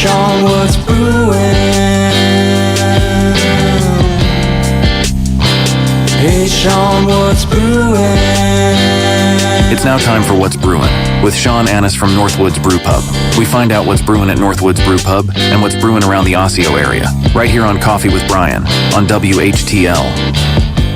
Sean, what's brewing? Hey Sean, what's brewing? It's now time for What's Brewing with Sean Annis from Northwoods Brew Pub. We find out what's brewing at Northwoods Brew Pub and what's brewing around the Osseo area, right here on Coffee with Brian on WHTL.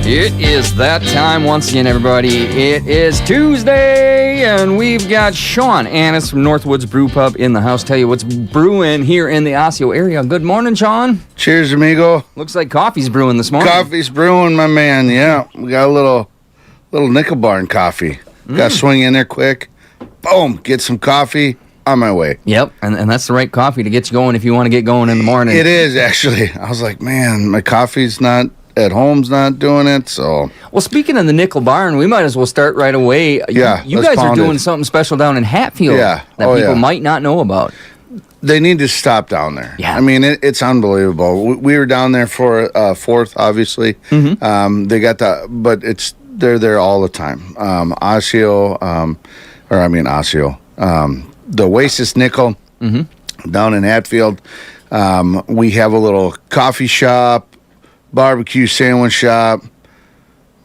It is that time once again, everybody. It is Tuesday, and we've got Sean Annis from Northwoods Brew Pub in the house. Tell you what's brewing here in the Osseo area. Good morning, Sean. Cheers, amigo. Looks like coffee's brewing this morning. Coffee's brewing, my man. Yeah, we got a little nickel barn coffee. Got to swing in there quick. Boom, get some coffee. On my way. Yep, and that's the right coffee to get you going if you want to get going in the morning. It is, actually. I was like, man, my coffee's not at home's not doing it, so. Well, speaking of the nickel barn, we might as well start right away. Yeah, you guys are doing something special down in Hatfield that people might not know about. They need to stop down there. Yeah. I mean, it's unbelievable. We were down there for 4th, obviously. Mm-hmm. They got but they're there all the time. Osseo, the Oasis Nickel down in Hatfield. We have a little coffee shop, barbecue sandwich shop,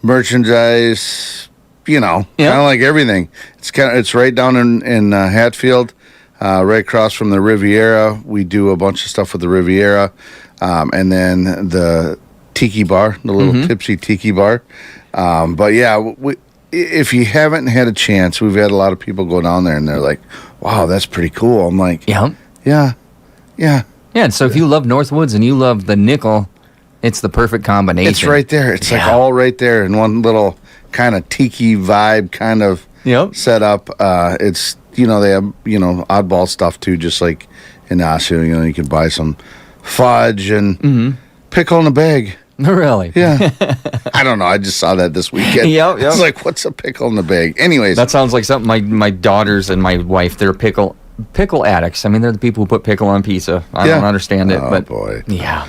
merchandise, kind of like everything. It's right down in Hatfield, right across from the Riviera. We do a bunch of stuff with the Riviera, and then the tiki bar, the little tipsy tiki bar. But yeah, if you haven't had a chance, we've had a lot of people go down there and they're like, wow, that's pretty cool. I'm like, yeah. And so if you love Northwoods and you love the nickel, it's the perfect combination. It's right there. It's like all right there in one little kind of tiki vibe kind of setup. It's, they have, oddball stuff too, just like in Osseo. You can buy some fudge and pickle in a bag. Really? Yeah. I don't know. I just saw that this weekend. Yep. It's like, what's a pickle in the bag? Anyways. That sounds like something my daughters and my wife, they're pickle addicts. I mean, they're the people who put pickle on pizza. I don't understand it. Oh, boy. Yeah.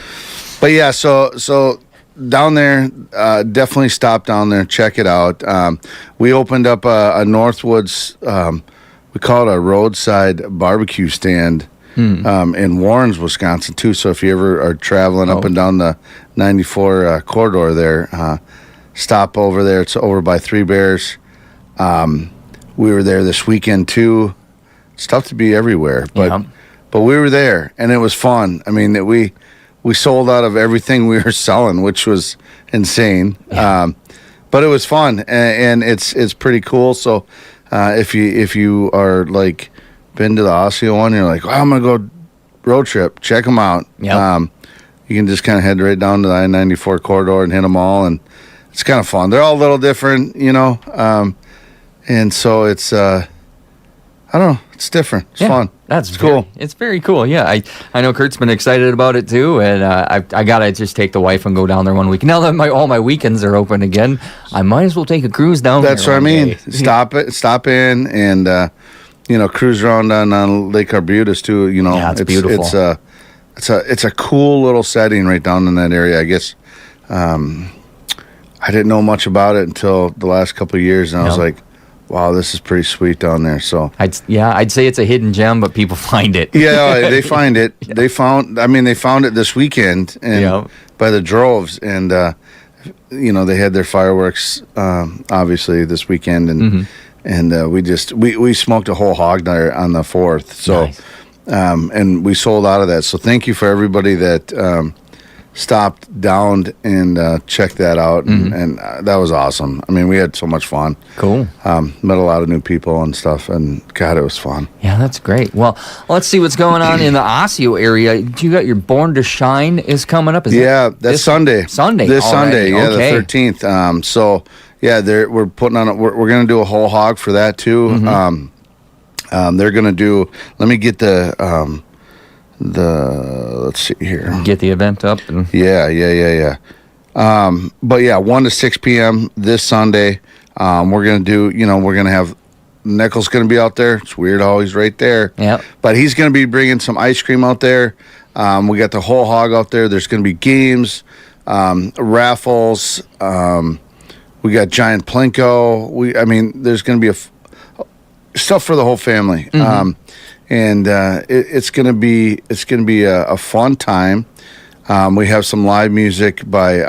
But yeah, so down there, definitely stop down there, check it out. We opened up a Northwoods, we call it a roadside barbecue stand in Warrens, Wisconsin, too. So if you ever are traveling up and down the 94 corridor there, stop over there. It's over by Three Bears. We were there this weekend, too. It's tough to be everywhere, but we were there, and it was fun. I mean, we sold out of everything we were selling, which was insane. Yeah. But it was fun, and it's pretty cool. So if you are like been to the Osseo one, you're like, well, I'm gonna go road trip. Check them out. Yep. You can just kind of head right down to the I-94 corridor and hit them all, and it's kind of fun. They're all a little different, and so it's I don't know. It's different. It's fun. It's cool. It's very cool. Yeah, I know Kurt's been excited about it too, and I gotta just take the wife and go down there one week. Now that all my weekends are open again, I might as well take a cruise down there. That's what I mean. Stop in, and cruise around on Lake Arbutus too. Yeah, it's beautiful. It's a cool little setting right down in that area. I guess I didn't know much about it until the last couple of years, and I was like, wow, this is pretty sweet down there. So I'd say it's a hidden gem, but people find it. Yeah, they find it. Yeah. They found it this weekend and by the droves, and they had their fireworks obviously this weekend, and we smoked a whole hog there on the 4th. So nice. And we sold out of that. So thank you for everybody that stopped down and checked that out, and that was awesome. I mean, we had so much fun. Cool. Met a lot of new people and stuff, and God, it was fun. Yeah, that's great. Well, let's see what's going on in the Osseo area. You got your Born to Shine is coming up. That's Sunday. This Sunday, okay. The 13th. So yeah, we're putting on. We're going to do a whole hog for that too. They're going to do. Let me get the. Let's see here. Get the event up. Yeah. But yeah, 1 to 6 p.m. this Sunday. We're gonna do. We're gonna have Nickel's gonna be out there. It's weird how he's right there. Yeah. But he's gonna be bringing some ice cream out there. We got the whole hog out there. There's gonna be games, raffles. We got giant plinko. There's gonna be stuff for the whole family. and it's gonna be a fun time. We have some live music by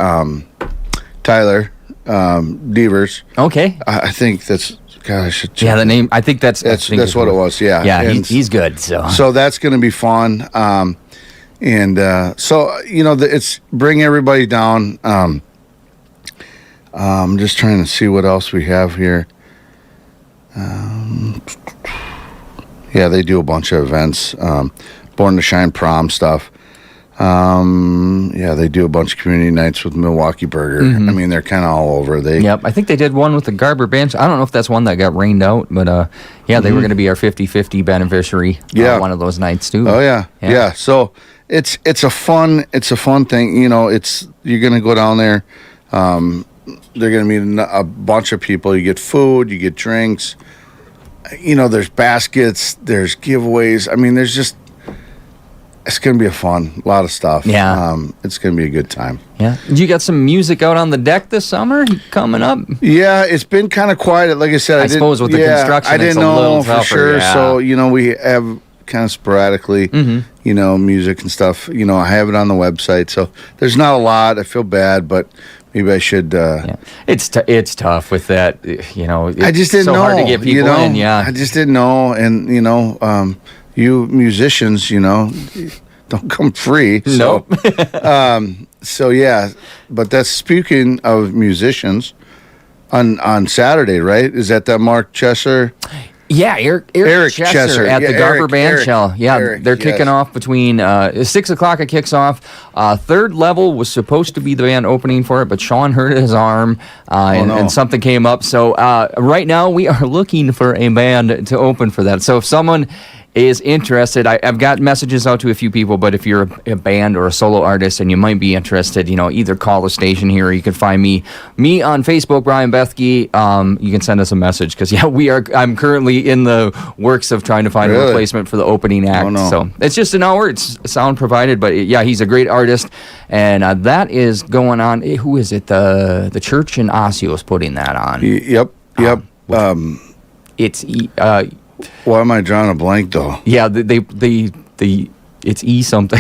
Tyler Devers. Okay. I think that's. God, I should check. Yeah, the name. I think that's That's what it was. Yeah. Yeah, And he's good. So so that's going to be fun. So it's bring everybody down. I'm just trying to see what else we have here. Yeah, they do a bunch of events. Born to Shine prom stuff. Yeah, they do a bunch of community nights with Milwaukee Burger. I mean, they're kind of all over. Yep, I think they did one with the Garber Bench. I don't know if that's one that got rained out, but yeah, they were going to be our 50-50 beneficiary. One of those nights too. Oh yeah. So it's a fun thing. You're going to go down there. They're going to meet a bunch of people. You get food, you get drinks. There's baskets, there's giveaways. I mean, it's going to be a lot of stuff. Yeah. It's going to be a good time. Yeah. You got some music out on the deck this summer coming up? Yeah, it's been kind of quiet. Like I said, I suppose with the construction, I didn't it's a know little for tougher, sure. yeah. So, we have kind of sporadically, music and stuff. I have it on the website. So there's not a lot. I feel bad, but maybe I should. It's tough with that. I just didn't so know. hard to get people in. Yeah. I just didn't know. And, you musicians, don't come free. So, Nope. So yeah, but that's speaking of musicians on Saturday, right? Is that Mark Chesser? Yeah, Eric Chesser at the Garber Band Shell. Yeah, they're kicking off between 6 o'clock. It kicks off. Third Level was supposed to be the band opening for it, but Sean hurt his arm and something came up. So right now we are looking for a band to open for that. So if someone is interested, I've got messages out to a few people, but if you're a band or a solo artist and you might be interested, either call the station here or you can find me on Facebook, Brian Bethke. You can send us a message because I'm currently in the works of trying to find a replacement for the opening act. So it's just an hour. It's sound provided, but he's a great artist, and that is going on. Who is it? The church in Osseo is putting that on. Yep. It's why am I drawing a blank though? Yeah, it's E something.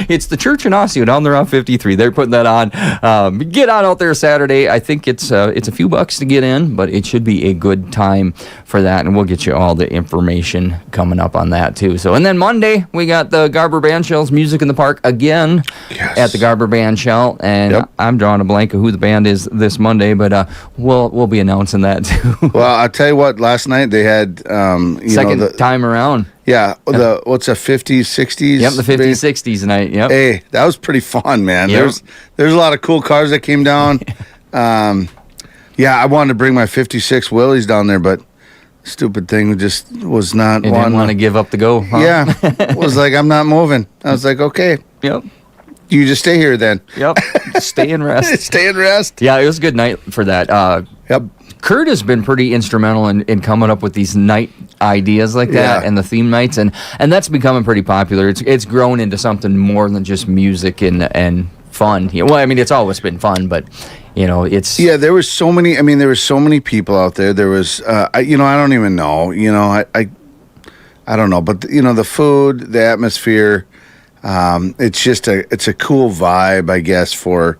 It's the church in Osseo down there on 53. They're putting that on. Get out there Saturday. I think it's a few bucks to get in, but it should be a good time for that, and we'll get you all the information coming up on that too. So, and then Monday we got the Garber Band Shell's Music in the Park again at the Garber Band Shell, and I'm drawing a blank of who the band is this Monday, but we'll be announcing that too. Well, I'll tell you what. Last night they had second time around. Yeah, what's a 50s, 60s? Yep, the 50s, 60s night. Yep. Hey, that was pretty fun, man. Yep. There's a lot of cool cars that came down. I wanted to bring my 56 Willys down there, but stupid thing just was not. You didn't want to give up the go. Huh? Yeah, was like, I'm not moving. I was like, okay. Yep. You just stay here then. Yep. Stay and rest. Stay and rest. Yeah, it was a good night for that. Yep. Kurt has been pretty instrumental in coming up with these night ideas like that and the theme nights, and that's becoming pretty popular. It's grown into something more than just music and fun. Well, I mean, it's always been fun, but it's there was so many. I mean, there were so many people out there. There was I don't even know. I don't know, but the food, the atmosphere, it's a cool vibe, I guess, for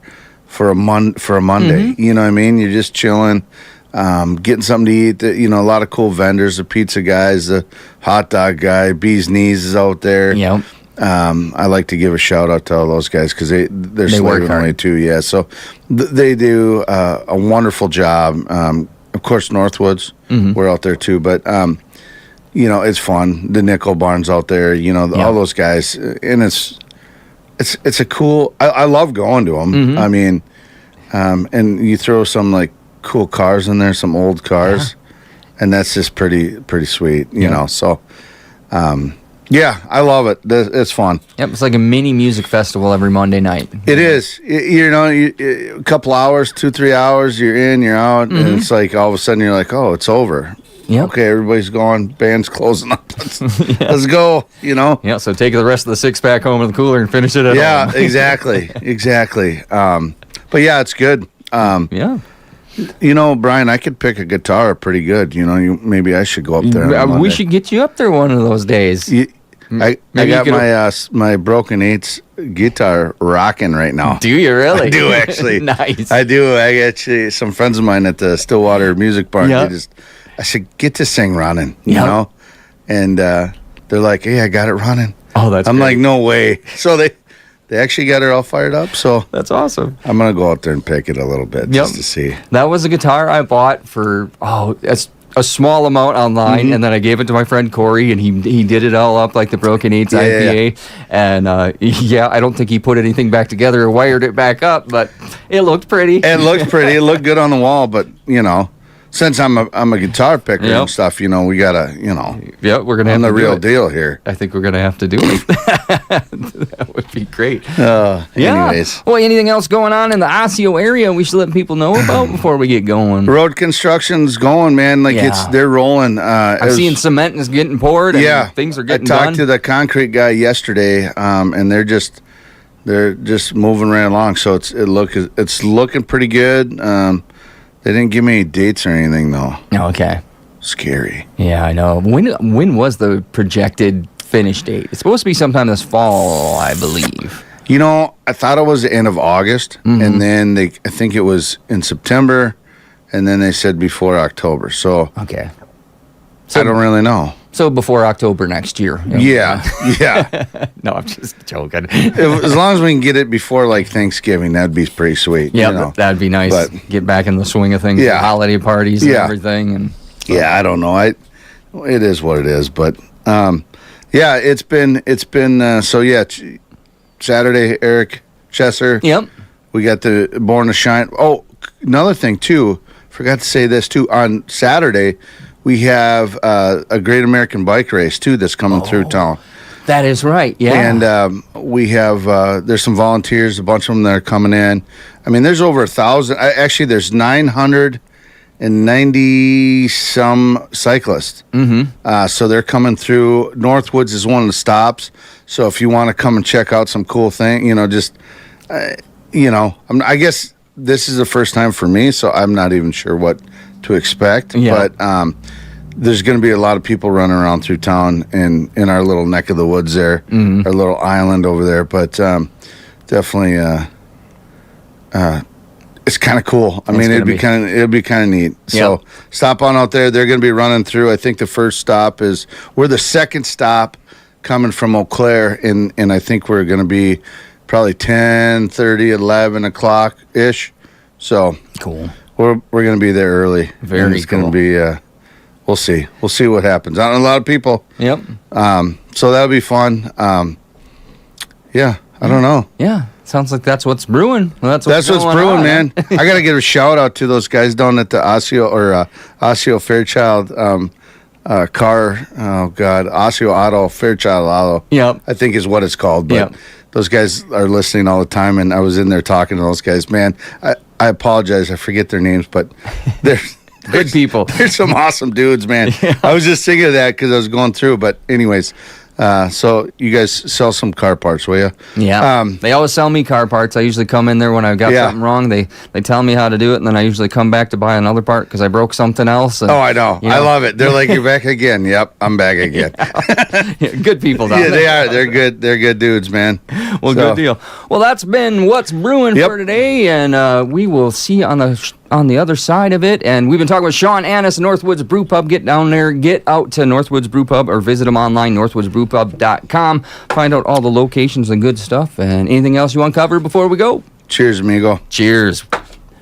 a Monday. You know what I mean? You're just chilling. Getting something to eat. A lot of cool vendors, the pizza guys, the hot dog guy, Bee's Knees is out there. Yep. I like to give a shout out to all those guys because they're work slaving hard away too. Yeah, so they do a wonderful job. Of course, Northwoods, we're out there too, but it's fun. The Nickel Barn's out there. All those guys, and it's a cool. I love going to them. I mean, and you throw some like cool cars in there, some old cars, and that's just pretty sweet, you know. So, I love it. It's fun. Yep, it's like a mini music festival every Monday night. It is. A couple hours, 2-3 hours, you're in, you're out, and it's like all of a sudden you're like, oh, it's over. Yep. Okay, everybody's gone. Band's closing up. Let's go. Yeah. So take the rest of the 6-pack home in the cooler and finish it at home. Yeah, exactly. But yeah, it's good. You know, Brian, I could pick a guitar pretty good. You know, maybe I should go up there. on We Monday. should get you up there one of those days. I Maybe got you could- my Broken Eights guitar rocking right now. Do you really? I do actually. Nice. I do. I actually some friends of mine at the Stillwater Music Bar. Yeah. I said, get this thing running. You Yeah. know, and they're like, hey, I got it running. Oh, that's I'm great. like, no way. So they actually got her all fired up. So That's awesome. I'm gonna go out there and pick it a little bit just to see. That was a guitar I bought for a small amount online, Mm-hmm. and then I gave it to my friend Corey, and he did it all up like the Broken Eights IPA. And I don't think he put anything back together or wired it back up, but it looked pretty. It looked pretty. It looked good on the wall, but you know, since I'm a guitar picker Yep. and stuff, you know, we gotta, you know, Yeah, we're gonna have I'm the to do real it. deal here. I think we're gonna have to do it. That would be great. Anyways, Well, anything else going on in the Osseo area we should let people know about before we get going? road construction's going, man. Like Yeah. they're rolling. I'm seeing cement is getting poured. And Yeah, things are getting I talked done. to the concrete guy yesterday, and they're just moving right along. So it's looking pretty good. They didn't give me any dates or anything though. Okay. Scary. Yeah, I know. When was the projected finish date? It's supposed to be sometime this fall, I believe. You know, I thought it was the end of August, Mm-hmm. and then I think it was in September, and then they said before October. So Okay. I don't really know. So before October next year. Yeah, yeah. No, I'm just joking. As long as we can get it before like Thanksgiving, that'd be pretty sweet. Yeah, you know? that'd be nice. But- Get back in the swing of things. Yeah. The holiday parties and Yeah. everything. And Yeah, I don't know. It is what it is, but yeah, it's been so yeah. Saturday, Eric Chesser. Yep. We got the Born to Shine. Oh, another thing too. Forgot to say this too. On Saturday, we have a Great American Bike Race too that's coming through town. That is right. Yeah. And we have there's some volunteers, a bunch of them that are coming in. I mean, there's over 1,000. Actually, there's 990 some cyclists. Mm-hmm. So they're coming through. Northwoods is one of the stops. So if you want to come and check out some cool thing, you know, just I guess this is the first time for me, so I'm not even sure what to expect. Yeah. But there's going to be a lot of people running around through town in our little neck of the woods there, our little island over there. But definitely, it's kind of cool. I mean, it'd be kind of neat. So stop on out there. They're going to be running through. I think the first stop we're the second stop coming from Eau Claire, and I think we're going to be probably 10:30, 11 o'clock ish. So cool. we're going to be there early. Very and it's cool. going to be. We'll see what happens. Not a lot of people. Yep. So that'll be fun. Yeah, I don't know. Yeah. Sounds like that's what's brewing. Well, that's That's what's going brewing, on. man. I got to give a shout out to those guys down at the Osseo Fairchild car. Oh God, Osseo Auto Fairchild Auto. Yep. I think is what it's called. But Yep. those guys are listening all the time, and I was in there talking to those guys. Man, I apologize, I forget their names, but they're Good people. They're some awesome dudes, man. I was just thinking of that because I was going through. But anyways, so you guys sell some car parts, will you? Yeah. They always sell me car parts. I usually come in there when I've got Yeah. something wrong. They tell me how to do it, and then I usually come back to buy another part because I broke something else. And, Oh, I know. you I love it. They're like, you're back again. Yep, I'm back again. Good people down Yeah, there. they are. They're good. They're good dudes, man. Well, So- good deal. Well, that's been what's brewing Yep. for today, and we will see you on the other side of it. And we've been talking with Sean Annis, Northwoods Brew Pub. Get down there, get out to Northwoods Brew Pub, or visit them online, northwoodsbrewpub.com. Find out all the locations and good stuff. And anything else you want covered before we go? Cheers, amigo. Cheers.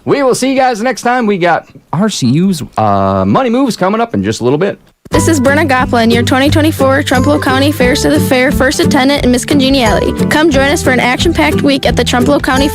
We will see you guys next time. We got RCU's Money Moves coming up in just a little bit. This is Brenna Goplin, your 2024 Trumpelow County Fairs to the Fair first attendant and Miss Congeniality. Come join us for an action-packed week at the Trumpelow County